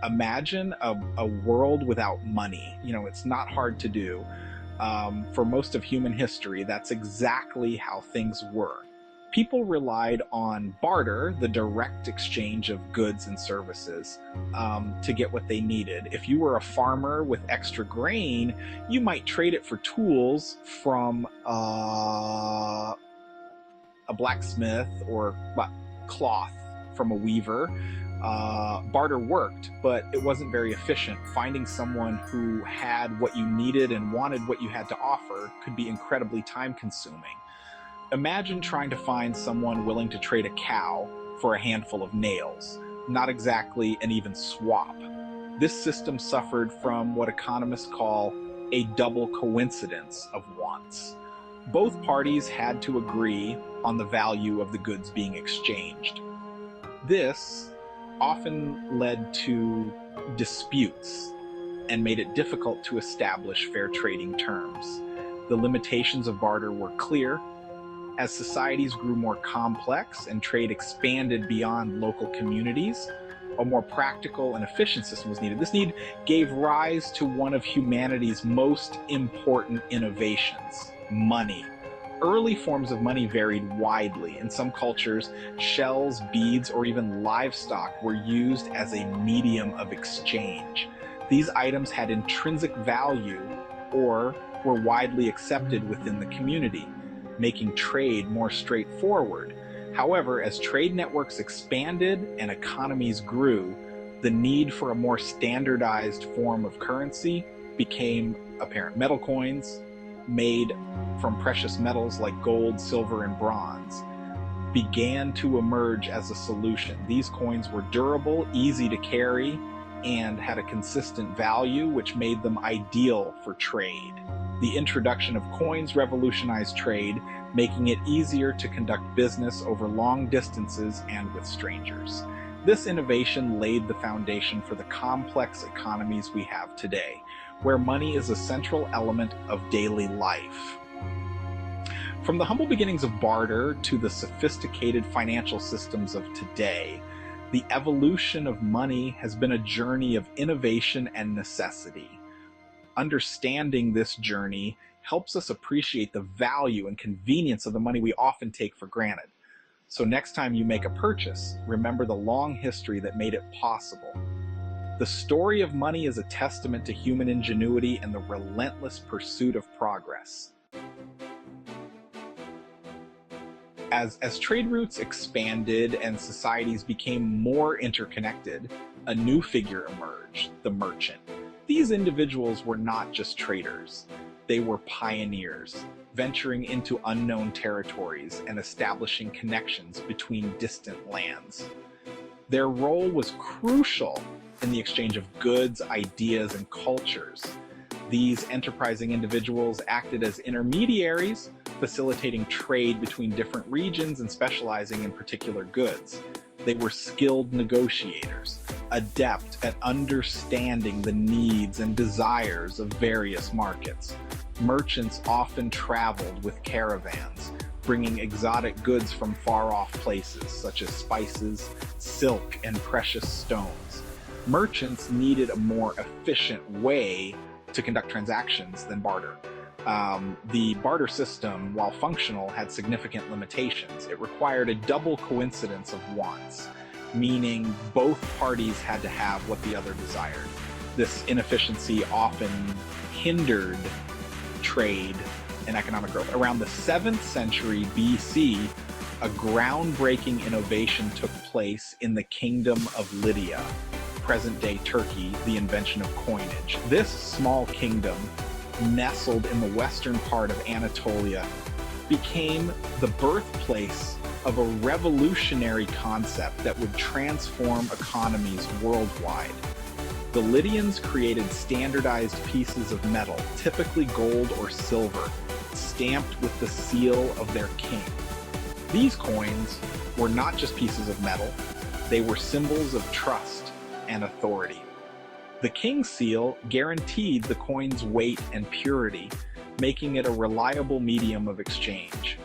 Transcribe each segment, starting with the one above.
Imagine a world without money. It's not hard to do. For most of human history, that's exactly how things were. People relied on barter, the direct exchange of goods and services, to get what they needed. If you were a farmer with extra grain, you might trade it for tools from a blacksmith, or cloth from a weaver. Barter worked, but it wasn't very efficient. Finding someone who had what you needed and wanted what you had to offer could be incredibly time-consuming. Imagine trying to find someone willing to trade a cow for a handful of nails. Not exactly an even swap. This system suffered from what economists call a double coincidence of wants. Both parties had to agree on the value of the goods being exchanged. This often led to disputes and made it difficult to establish fair trading terms. The limitations of barter were clear. As societies grew more complex and trade expanded beyond local communities, a more practical and efficient system was needed. This need gave rise to one of humanity's most important innovations: money. Early forms of money varied widely. In some cultures, shells, beads, or even livestock were used as a medium of exchange. These items had intrinsic value or were widely accepted within the community, making trade more straightforward. However, as trade networks expanded and economies grew, the need for a more standardized form of currency became apparent. Metal coins, made from precious metals like gold, silver, and bronze, began to emerge as a solution. These coins were durable, easy to carry, and had a consistent value, which made them ideal for trade. The introduction of coins revolutionized trade, making it easier to conduct business over long distances and with strangers. This innovation laid the foundation for the complex economies we have today, where money is a central element of daily life. From the humble beginnings of barter to the sophisticated financial systems of today, the evolution of money has been a journey of innovation and necessity. Understanding this journey helps us appreciate the value and convenience of the money we often take for granted. So next time you make a purchase, remember the long history that made it possible. The story of money is a testament to human ingenuity and the relentless pursuit of progress. As trade routes expanded and societies became more interconnected, a new figure emerged: the merchant. These individuals were not just traders. They were pioneers, venturing into unknown territories and establishing connections between distant lands. Their role was crucial in the exchange of goods, ideas, and cultures. These enterprising individuals acted as intermediaries, facilitating trade between different regions and specializing in particular goods. They were skilled negotiators, adept at understanding the needs and desires of various markets. Merchants often traveled with caravans, bringing exotic goods from far-off places, such as spices, silk, and precious stones. Merchants needed a more efficient way to conduct transactions than barter. The barter system, while functional, had significant limitations. It required a double coincidence of wants, meaning both parties had to have what the other desired. This inefficiency often hindered trade and economic growth. Around the 7th century BC, a groundbreaking innovation took place in the Kingdom of Lydia, present-day Turkey, the invention of coinage. This small kingdom, nestled in the western part of Anatolia, became the birthplace of a revolutionary concept that would transform economies worldwide. The Lydians created standardized pieces of metal, typically gold or silver, stamped with the seal of their king. These coins were not just pieces of metal, they were symbols of trust and authority. The king's seal guaranteed the coin's weight and purity, making it a reliable medium of exchange.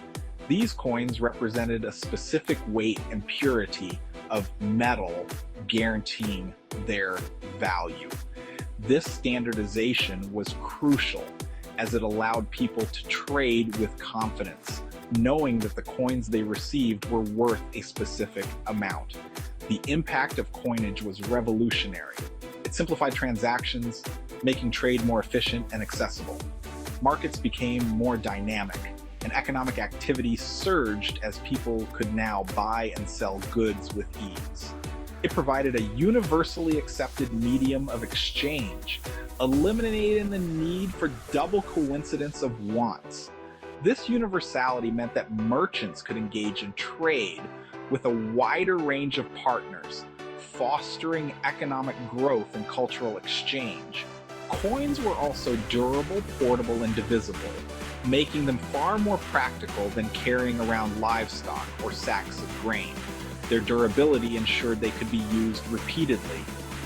These coins represented a specific weight and purity, of metal guaranteeing their value. This standardization was crucial as it allowed people to trade with confidence, knowing that the coins they received were worth a specific amount. The impact of coinage was revolutionary. It simplified transactions, making trade more efficient and accessible. Markets became more dynamic, and economic activity surged as people could now buy and sell goods with ease. It provided a universally accepted medium of exchange, eliminating the need for double coincidence of wants. This universality meant that merchants could engage in trade with a wider range of partners, fostering economic growth and cultural exchange. Coins were also durable, portable, and divisible, making them far more practical than carrying around livestock or sacks of grain. Their durability ensured they could be used repeatedly.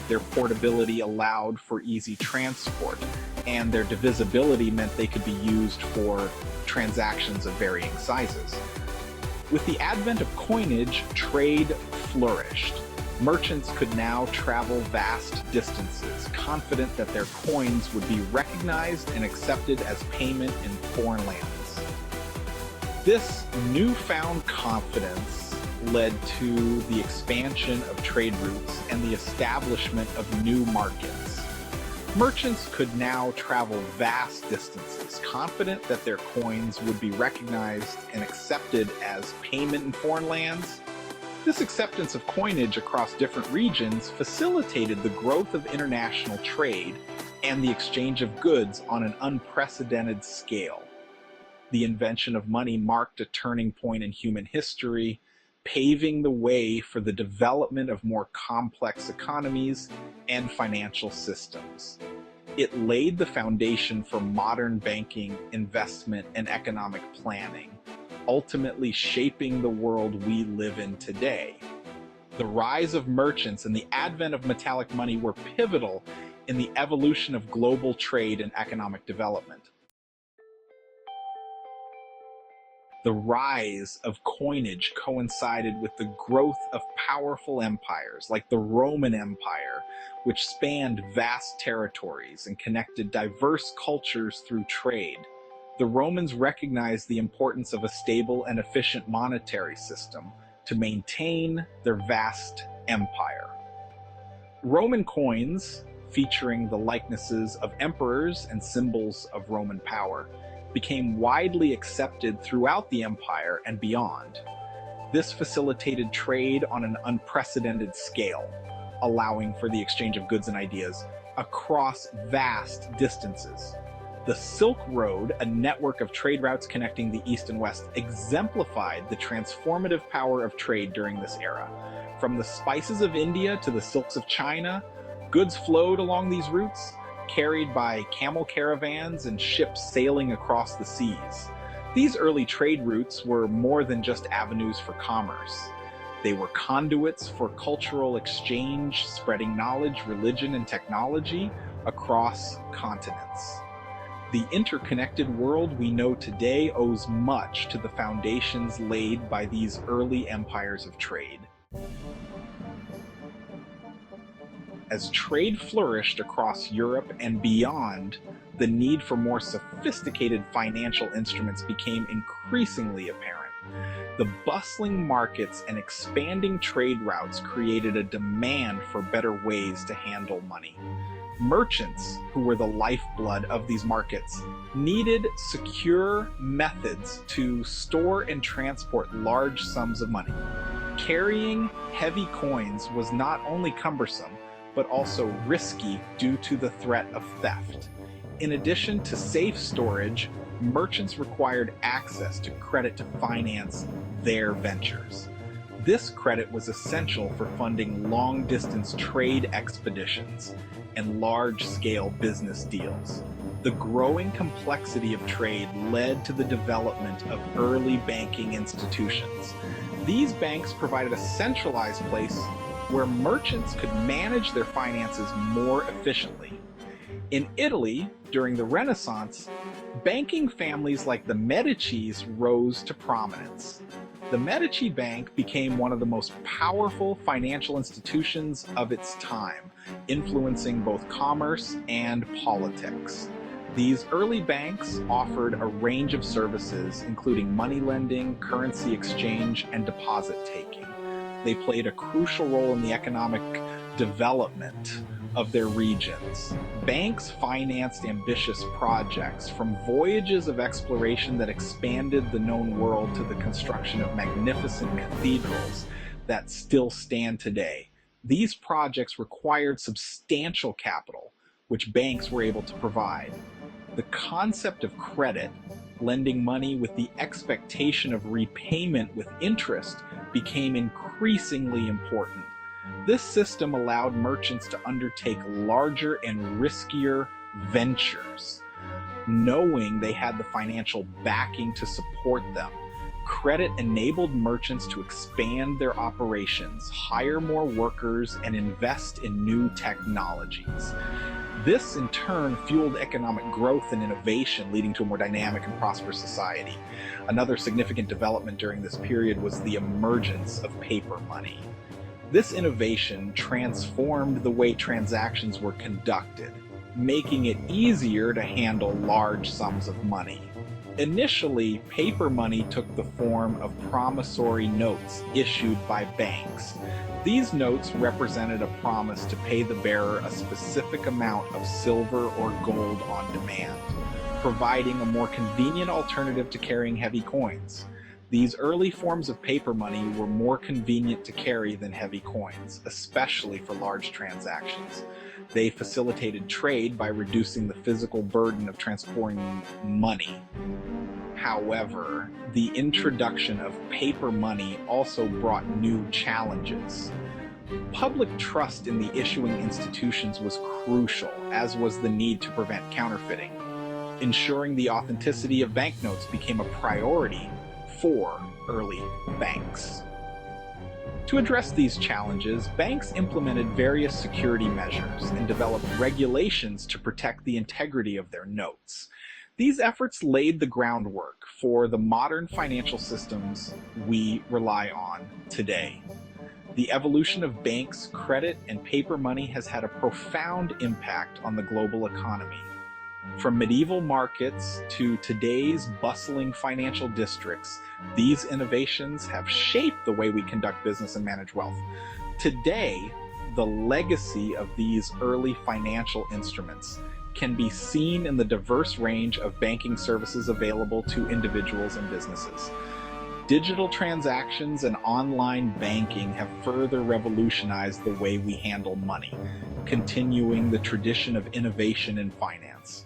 Their portability allowed for easy transport, and their divisibility meant they could be used for transactions of varying sizes. With the advent of coinage, trade flourished. Merchants could now travel vast distances, confident that their coins would be recognized and accepted as payment in foreign lands. This newfound confidence led to the expansion of trade routes and the establishment of new markets. Merchants could now travel vast distances, confident that their coins would be recognized and accepted as payment in foreign lands. This acceptance of coinage across different regions facilitated the growth of international trade and the exchange of goods on an unprecedented scale. The invention of money marked a turning point in human history, paving the way for the development of more complex economies and financial systems. It laid the foundation for modern banking, investment, and economic planning, ultimately shaping the world we live in today. The rise of merchants and the advent of metallic money were pivotal in the evolution of global trade and economic development. The rise of coinage coincided with the growth of powerful empires like the Roman Empire, which spanned vast territories and connected diverse cultures through trade. The Romans recognized the importance of a stable and efficient monetary system to maintain their vast empire. Roman coins, featuring the likenesses of emperors and symbols of Roman power, became widely accepted throughout the empire and beyond. This facilitated trade on an unprecedented scale, allowing for the exchange of goods and ideas across vast distances. The Silk Road, a network of trade routes connecting the East and West, exemplified the transformative power of trade during this era. From the spices of India to the silks of China, goods flowed along these routes, carried by camel caravans and ships sailing across the seas. These early trade routes were more than just avenues for commerce. They were conduits for cultural exchange, spreading knowledge, religion, and technology across continents. The interconnected world we know today owes much to the foundations laid by these early empires of trade. As trade flourished across Europe and beyond, the need for more sophisticated financial instruments became increasingly apparent. The bustling markets and expanding trade routes created a demand for better ways to handle money. Merchants, who were the lifeblood of these markets, needed secure methods to store and transport large sums of money. Carrying heavy coins was not only cumbersome, but also risky due to the threat of theft. In addition to safe storage, merchants required access to credit to finance their ventures. This credit was essential for funding long-distance trade expeditions and large-scale business deals. The growing complexity of trade led to the development of early banking institutions. These banks provided a centralized place where merchants could manage their finances more efficiently. In Italy, during the Renaissance, banking families like the Medicis rose to prominence. The Medici Bank became one of the most powerful financial institutions of its time, influencing both commerce and politics. These early banks offered a range of services, including money lending, currency exchange, and deposit taking. They played a crucial role in the economic development of their regions. Banks financed ambitious projects, from voyages of exploration that expanded the known world to the construction of magnificent cathedrals that still stand today. These projects required substantial capital, which banks were able to provide. The concept of credit, lending money with the expectation of repayment with interest, became increasingly important. This system allowed merchants to undertake larger and riskier ventures, knowing they had the financial backing to support them. Credit enabled merchants to expand their operations, hire more workers, and invest in new technologies. This, in turn, fueled economic growth and innovation, leading to a more dynamic and prosperous society. Another significant development during this period was the emergence of paper money. This innovation transformed the way transactions were conducted, making it easier to handle large sums of money. Initially, paper money took the form of promissory notes issued by banks. These notes represented a promise to pay the bearer a specific amount of silver or gold on demand, providing a more convenient alternative to carrying heavy coins. These early forms of paper money were more convenient to carry than heavy coins, especially for large transactions. They facilitated trade by reducing the physical burden of transporting money. However, the introduction of paper money also brought new challenges. Public trust in the issuing institutions was crucial, as was the need to prevent counterfeiting. Ensuring the authenticity of banknotes became a priority for early banks. To address these challenges, banks implemented various security measures and developed regulations to protect the integrity of their notes. These efforts laid the groundwork for the modern financial systems we rely on today. The evolution of banks, credit, and paper money has had a profound impact on the global economy. From medieval markets to today's bustling financial districts, these innovations have shaped the way we conduct business and manage wealth. Today, the legacy of these early financial instruments can be seen in the diverse range of banking services available to individuals and businesses. Digital transactions and online banking have further revolutionized the way we handle money, continuing the tradition of innovation in finance.